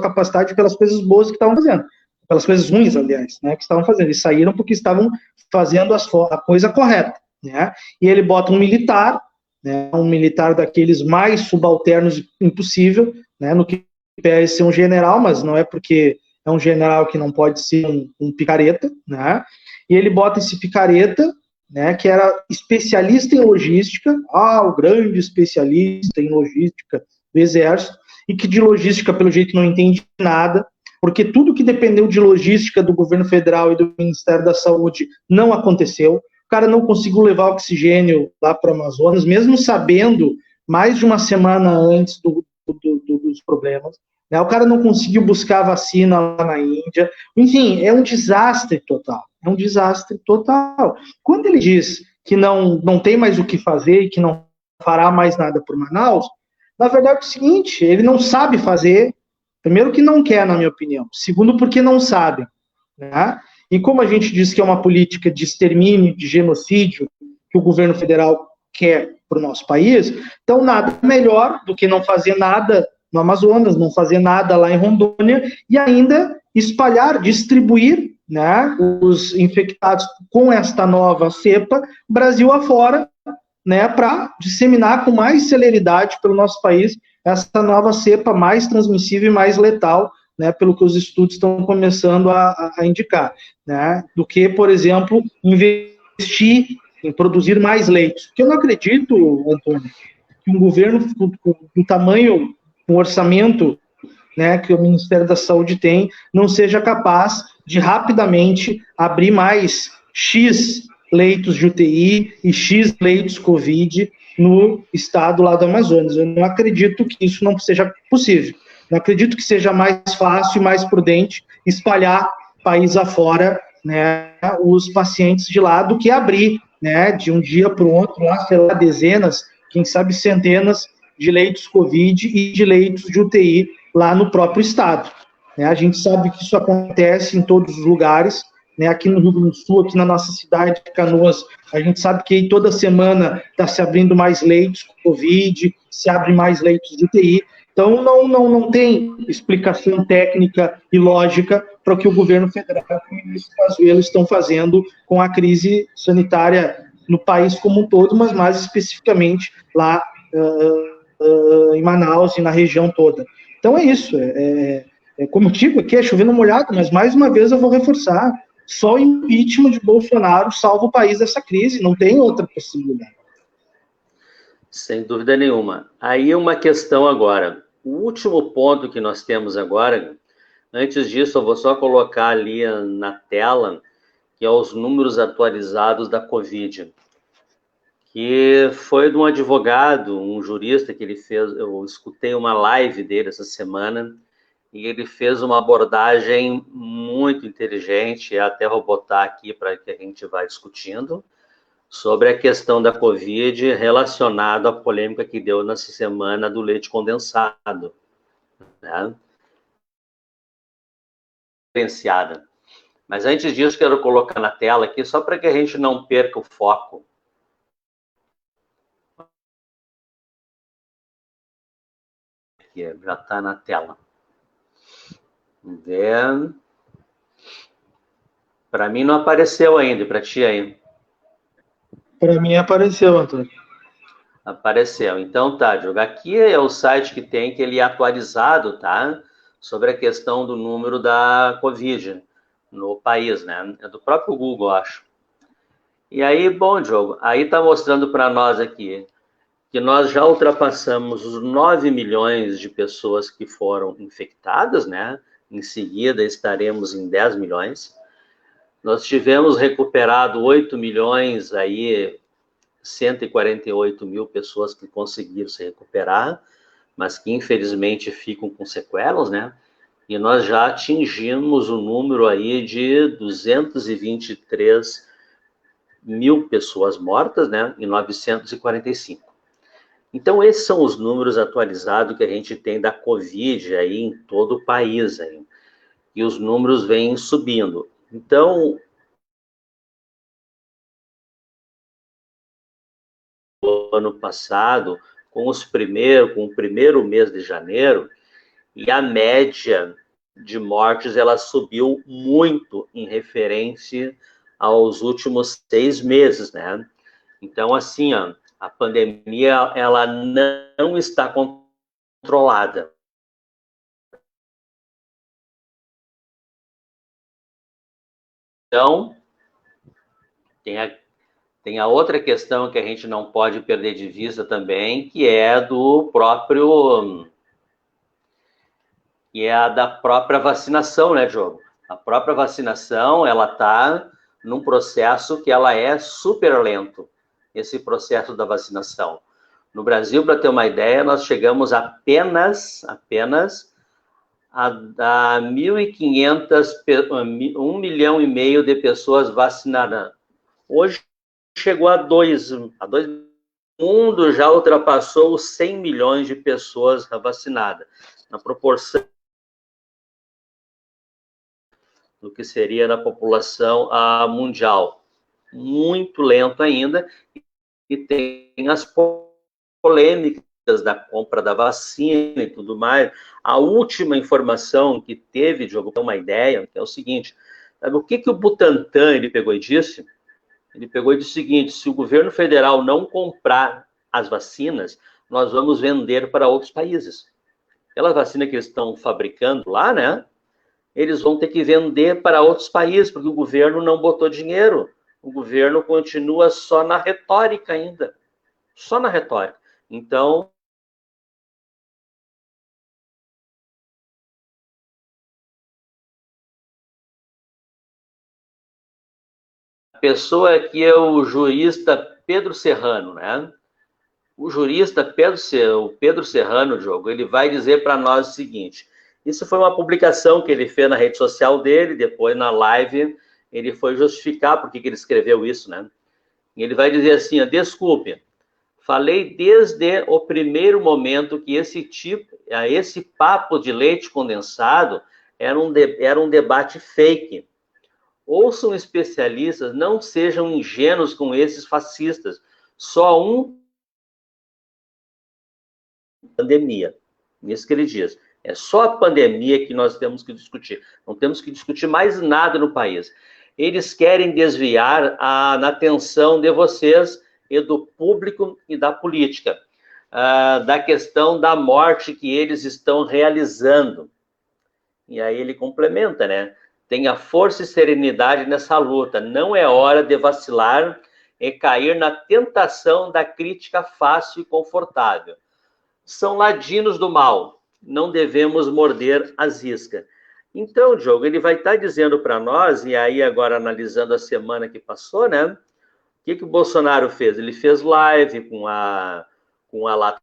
capacidade e pelas coisas boas que estavam fazendo, pelas coisas ruins, aliás, né, que estavam fazendo. Eles saíram porque estavam fazendo a coisa correta, né? E ele bota um militar, né, um militar daqueles mais subalternos impossível, né, no que é ser um general, mas não é porque é um general que não pode ser um picareta, né? E ele bota esse picareta, né, que era especialista em logística, o grande especialista em logística do Exército, e que de logística, pelo jeito, não entende nada, porque tudo que dependeu de logística do governo federal e do Ministério da Saúde não aconteceu. O cara não conseguiu levar oxigênio lá para o Amazonas, mesmo sabendo mais de uma semana antes dos problemas. Né? O cara não conseguiu buscar vacina lá na Índia. Enfim, é um desastre total. É um desastre total. Quando ele diz que não tem mais o que fazer e que não fará mais nada por Manaus, na verdade é o seguinte, ele não sabe fazer. Primeiro que não quer, na minha opinião. Segundo, porque não sabe. Né? E como a gente diz que é uma política de extermínio, de genocídio, que o governo federal quer para o nosso país, então nada melhor do que não fazer nada no Amazonas, não fazer nada lá em Rondônia e ainda espalhar, distribuir, né, os infectados com esta nova cepa, Brasil afora, né, para disseminar com mais celeridade pelo nosso país essa nova cepa mais transmissível e mais letal, né, pelo que os estudos estão começando a indicar, né, do que, por exemplo, investir em produzir mais leitos. Porque eu não acredito, Antônio, que um governo com tamanho, com orçamento, né, que o Ministério da Saúde tem, não seja capaz de rapidamente abrir mais X leitos de UTI e X leitos Covid no estado lá do Amazonas. Eu não acredito que isso não seja possível. Não acredito que seja mais fácil e mais prudente espalhar país afora, né, os pacientes de lá do que abrir, né, de um dia para o outro, lá, sei lá, dezenas, quem sabe centenas de leitos Covid e de leitos de UTI lá no próprio estado. Né, a gente sabe que isso acontece em todos os lugares, né, aqui no Rio Grande do Sul, aqui na nossa cidade de Canoas, a gente sabe que toda semana está se abrindo mais leitos Covid, se abre mais leitos de UTI. Então, não tem explicação técnica e lógica para o que o governo federal e o ministro Pazuello estão fazendo com a crise sanitária no país como um todo, mas mais especificamente lá em Manaus e na região toda. Então é isso, como eu digo aqui, é chovendo molhado, mas mais uma vez eu vou reforçar, só o impeachment de Bolsonaro salva o país dessa crise, não tem outra possibilidade. Sem dúvida nenhuma. Aí uma questão agora, o último ponto que nós temos agora, antes disso eu vou só colocar ali na tela, que é os números atualizados da Covid, que foi de um advogado, um jurista que ele fez, eu escutei uma live dele essa semana, e ele fez uma abordagem muito inteligente, até vou botar aqui para que a gente vá discutindo, sobre a questão da Covid relacionada à polêmica que deu nessa semana do leite condensado, né? Diferenciada. Mas antes disso, quero colocar na tela aqui, só para que a gente não perca o foco. Aqui, já está na tela. Vamos ver. Para mim não apareceu ainda, e para ti aí? Para mim apareceu, Antônio. Apareceu. Então tá, Diogo. Aqui é o site que tem, que ele é atualizado, tá? Sobre a questão do número da Covid no país, né? É do próprio Google, acho. E aí, bom, Diogo, aí tá mostrando para nós aqui que nós já ultrapassamos os 9 milhões de pessoas que foram infectadas, né? Em seguida estaremos em 10 milhões. Nós tivemos recuperado 8 milhões aí, 148 mil pessoas que conseguiram se recuperar, mas que infelizmente ficam com sequelas, né? E nós já atingimos o número aí de 223 mil pessoas mortas, né? E 945. Então, esses são os números atualizados que a gente tem da Covid aí em todo o país. Aí. E os números vêm subindo. Então, ano passado, com o primeiro mês de janeiro, e a média de mortes ela subiu muito em referência aos últimos 6 meses, né? Então, assim, ó, a pandemia ela não está controlada. Então, tem a outra questão que a gente não pode perder de vista também, que é do próprio, que é a da própria vacinação, né, Diogo? A própria vacinação, ela está num processo que ela é super lento, esse processo da vacinação. No Brasil, para ter uma ideia, nós chegamos apenas a 1.500, 1,5 milhão de pessoas vacinadas. Hoje chegou a 2. O mundo já ultrapassou os 100 milhões de pessoas vacinadas, na proporção do que seria na população mundial. Muito lento ainda, e tem as polêmicas da compra da vacina e tudo mais. A última informação que teve, Diogo, para uma ideia, que é o seguinte, sabe o que o Butantan ele pegou e disse? Ele pegou e disse o seguinte, se o governo federal não comprar as vacinas, nós vamos vender para outros países. Aquela vacina que eles estão fabricando lá, né? Eles vão ter que vender para outros países, porque o governo não botou dinheiro. O governo continua só na retórica ainda. Só na retórica. Então, a pessoa aqui é o jurista Pedro Serrano, né? O jurista Pedro Serrano, Diogo, ele vai dizer para nós o seguinte, isso foi uma publicação que ele fez na rede social dele, depois na live ele foi justificar por que ele escreveu isso, né? E ele vai dizer assim, desculpe, falei desde o primeiro momento que esse papo de leite condensado era um debate fake. Ouçam especialistas, não sejam ingênuos com esses fascistas. Só pandemia. Isso que ele diz. É só a pandemia que nós temos que discutir. Não temos que discutir mais nada no país. Eles querem desviar na atenção de vocês e do público e da política. da questão da morte que eles estão realizando. E aí ele complementa, né? Tenha força e serenidade nessa luta. Não é hora de vacilar e cair na tentação da crítica fácil e confortável. São ladinos do mal. Não devemos morder as iscas. Então, Diogo, ele vai estar dizendo para nós, e aí agora analisando a semana que passou, né? O que o Bolsonaro fez? Ele fez live com a lata.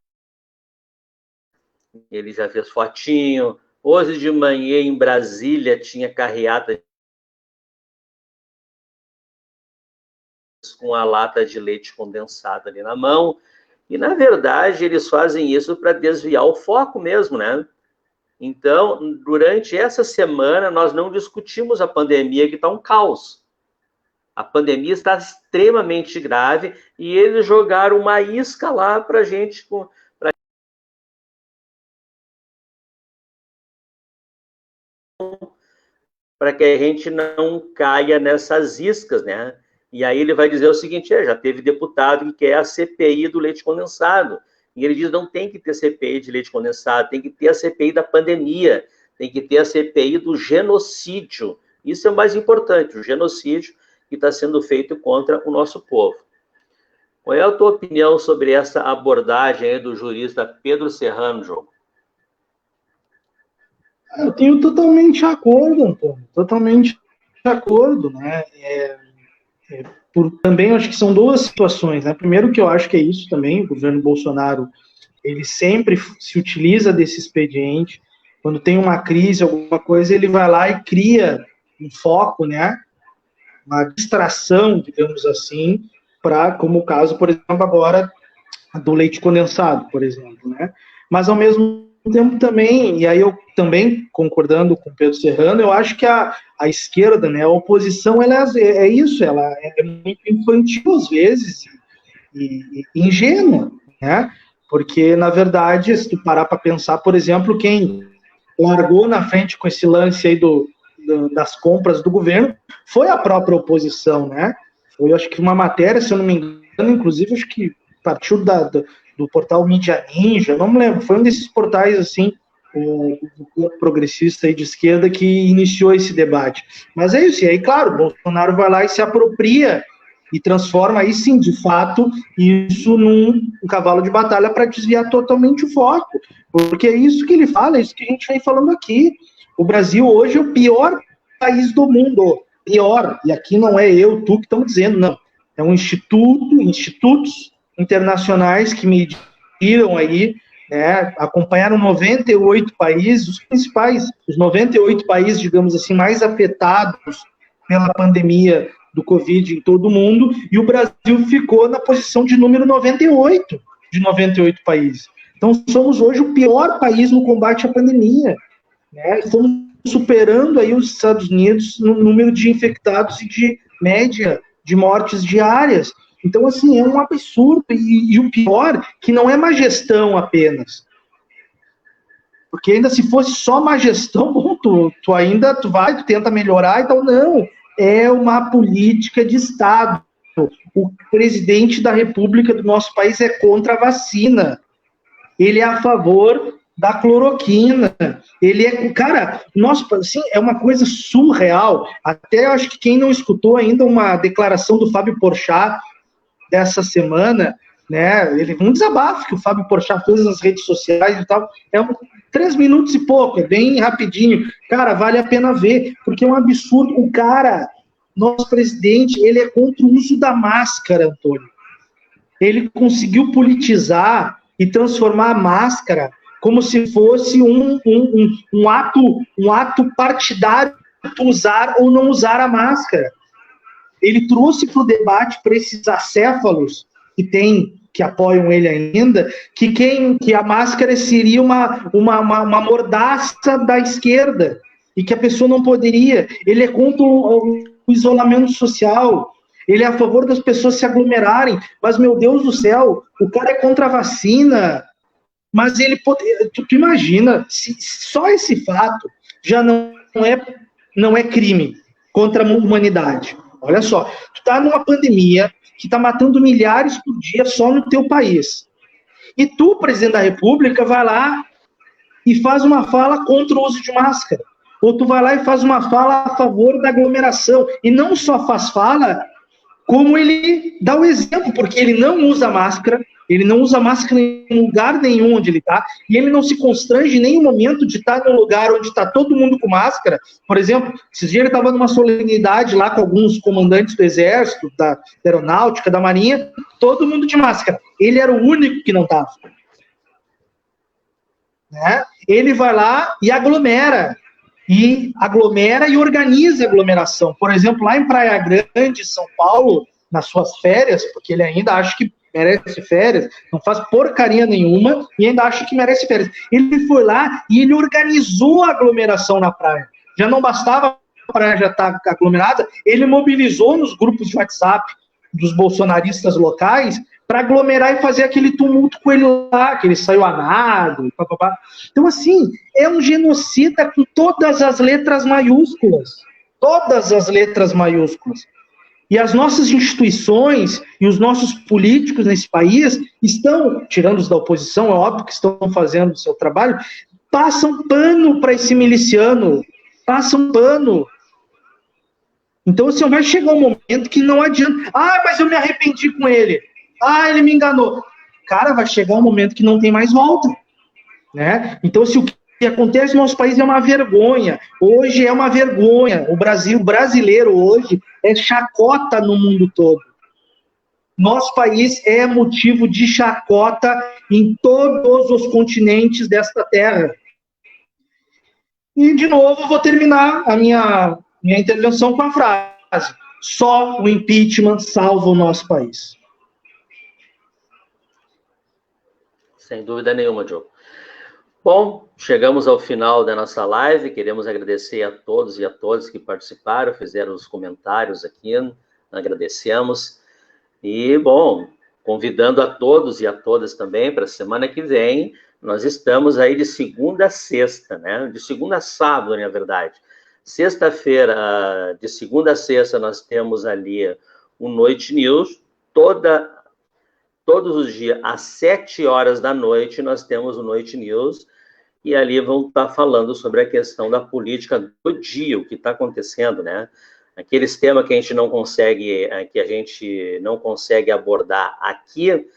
Ele já fez fotinho. Hoje de manhã, em Brasília, tinha carreata com a lata de leite condensado ali na mão. E, na verdade, eles fazem isso para desviar o foco mesmo, né? Então, durante essa semana, nós não discutimos a pandemia, que está um caos. A pandemia está extremamente grave e eles jogaram uma isca lá para a gente... para que a gente não caia nessas iscas, né? E aí ele vai dizer o seguinte, já teve deputado que quer a CPI do leite condensado, e ele diz, não tem que ter CPI de leite condensado, tem que ter a CPI da pandemia, tem que ter a CPI do genocídio. Isso é o mais importante, o genocídio que está sendo feito contra o nosso povo. Qual é a tua opinião sobre essa abordagem aí do jurista Pedro Serrano, João? Eu tenho totalmente de acordo, Antônio, totalmente de acordo, né? Também acho que são duas situações, né? Primeiro que eu acho que é isso também, o governo Bolsonaro, ele sempre se utiliza desse expediente, quando tem uma crise, alguma coisa, ele vai lá e cria um foco, né? Uma distração, digamos assim, como o caso, por exemplo, agora do leite condensado, por exemplo, né? Mas ao mesmo tempo também, e aí eu também concordando com o Pedro Serrano, eu acho que a esquerda, né, a oposição, ela é isso, ela é muito infantil às vezes e ingênua, né? Porque, na verdade, se tu parar para pensar, por exemplo, quem largou na frente com esse lance aí das compras do governo foi a própria oposição, né? Foi, acho que uma matéria, se eu não me engano, inclusive, acho que partiu do portal Mídia Ninja, não me lembro, foi um desses portais, assim, o progressista aí de esquerda que iniciou esse debate. Mas é isso, e aí, claro, o Bolsonaro vai lá e se apropria e transforma aí, sim, de fato, isso num cavalo de batalha para desviar totalmente o foco. Porque é isso que ele fala, é isso que a gente vem falando aqui. O Brasil hoje é o pior país do mundo. Pior. E aqui não é tu que estamos dizendo, não. É um institutos internacionais que mediram aí, né, acompanharam 98 países, os principais, os 98 países, digamos assim, mais afetados pela pandemia do Covid em todo o mundo, e o Brasil ficou na posição de número 98 de 98 países. Então, somos hoje o pior país no combate à pandemia, né? Estamos superando aí os Estados Unidos no número de infectados e de média de mortes diárias. Então, assim, é um absurdo. E o pior, que não é má gestão apenas. Porque ainda se fosse só má gestão, bom, tu tenta melhorar, então não. É uma política de Estado. O presidente da República do nosso país é contra a vacina. Ele é a favor da cloroquina. Ele é, cara, nosso, assim, é uma coisa surreal. Até acho que quem não escutou ainda uma declaração do Fábio Porchat dessa semana, né? Um desabafo que o Fábio Porchat fez nas redes sociais e tal. 3 minutos e pouco, é bem rapidinho. Cara, vale a pena ver, porque é um absurdo. O cara, nosso presidente, ele é contra o uso da máscara, Antônio. Ele conseguiu politizar e transformar a máscara como se fosse um ato partidário, usar ou não usar a máscara. Ele trouxe para o debate, para esses acéfalos que apoiam ele ainda, que a máscara seria uma mordaça da esquerda, e que a pessoa não poderia. Ele é contra o isolamento social, ele é a favor das pessoas se aglomerarem, mas, meu Deus do céu, o cara é contra a vacina, mas ele tu imagina, se só esse fato já não é crime contra a humanidade. Olha só, tu tá numa pandemia que tá matando milhares por dia só no teu país. E tu, presidente da República, vai lá e faz uma fala contra o uso de máscara. Ou tu vai lá e faz uma fala a favor da aglomeração. E não só faz fala, como ele dá o exemplo, porque ele não usa máscara em lugar nenhum onde ele está, e ele não se constrange em nenhum momento de estar num lugar onde está todo mundo com máscara. Por exemplo, esses dias ele estava numa solenidade lá com alguns comandantes do Exército, da Aeronáutica, da Marinha, todo mundo de máscara. Ele era o único que não estava. Né? Ele vai lá e aglomera e organiza a aglomeração. Por exemplo, lá em Praia Grande, São Paulo, nas suas férias, porque ele ainda acha que merece férias, não faz porcaria nenhuma e ainda acha que merece férias. Ele foi lá e ele organizou a aglomeração na praia. Já não bastava a praia já estar aglomerada, ele mobilizou nos grupos de WhatsApp dos bolsonaristas locais para aglomerar e fazer aquele tumulto com ele lá, que ele saiu a nado, papapá. Então, assim, é um genocida com todas as letras maiúsculas. Todas as letras maiúsculas. E as nossas instituições e os nossos políticos nesse país estão, tirando os da oposição, é óbvio que estão fazendo o seu trabalho, passam pano para esse miliciano. Passam pano. Então, assim, vai chegar um momento que não adianta. Ah, mas eu me arrependi com ele. Ah, ele me enganou. Cara, vai chegar um momento que não tem mais volta. Né? Então, se o que acontece no nosso país é uma vergonha. Hoje é uma vergonha. O brasileiro hoje é chacota no mundo todo. Nosso país é motivo de chacota em todos os continentes desta terra. E, de novo, vou terminar a minha intervenção com a frase: só o impeachment salva o nosso país. Sem dúvida nenhuma, Diogo. Bom, chegamos ao final da nossa live. Queremos agradecer a todos e a todas que participaram, fizeram os comentários aqui. Agradecemos. E, bom, convidando a todos e a todas também para a semana que vem. Nós estamos aí de segunda a sexta, né? De segunda a sábado, na verdade. Sexta-feira, de segunda a sexta, nós temos ali o Noite News. Todos os dias, às 7 horas da noite, nós temos o Noite News, e ali vão estar falando sobre a questão da política do dia, o que está acontecendo, né? Aqueles temas que a gente não consegue abordar aqui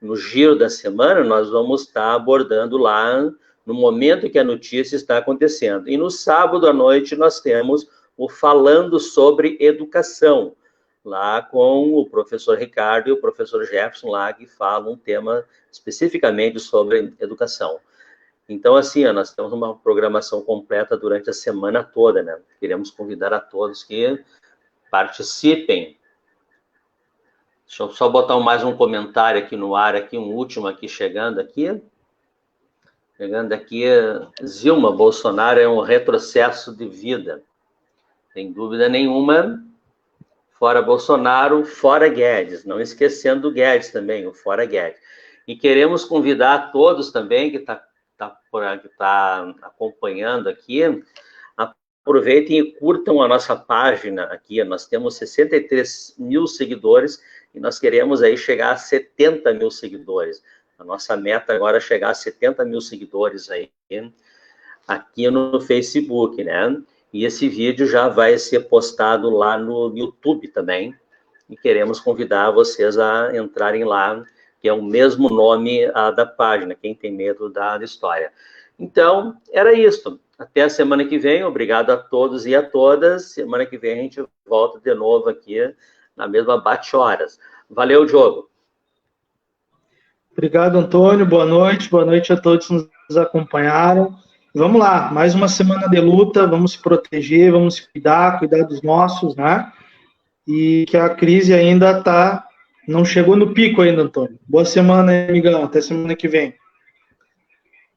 no giro da semana, nós vamos estar abordando lá no momento que a notícia está acontecendo. E no sábado à noite nós temos o Falando sobre Educação, lá com o professor Ricardo e o professor Jefferson lá, que falam um tema especificamente sobre educação. Então, assim, nós temos uma programação completa durante a semana toda, né? Queremos convidar a todos que participem. Deixa eu só botar mais um comentário aqui no ar, aqui, um último aqui, chegando aqui. Zilma, Bolsonaro é um retrocesso de vida. Sem dúvida nenhuma. Fora Bolsonaro, fora Guedes. Não esquecendo do Guedes também, o fora Guedes. E queremos convidar a todos também que tá acompanhando aqui, aproveitem e curtam a nossa página aqui. Nós temos 63 mil seguidores e nós queremos aí chegar a 70 mil seguidores. A nossa meta agora é chegar a 70 mil seguidores aí aqui no Facebook, né? E esse vídeo já vai ser postado lá no YouTube também. E queremos convidar vocês a entrarem lá, que é o mesmo nome da página, Quem Tem Medo da História. Então, era isso. Até a semana que vem. Obrigado a todos e a todas. Semana que vem a gente volta de novo aqui na mesma bate-horas. Valeu, Diogo. Obrigado, Antônio. Boa noite a todos que nos acompanharam. Vamos lá, mais uma semana de luta, vamos se proteger, vamos se cuidar dos nossos, né? E que a crise ainda não chegou no pico ainda, Antônio. Boa semana, amigão. Até semana que vem.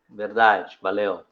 Verdade, valeu.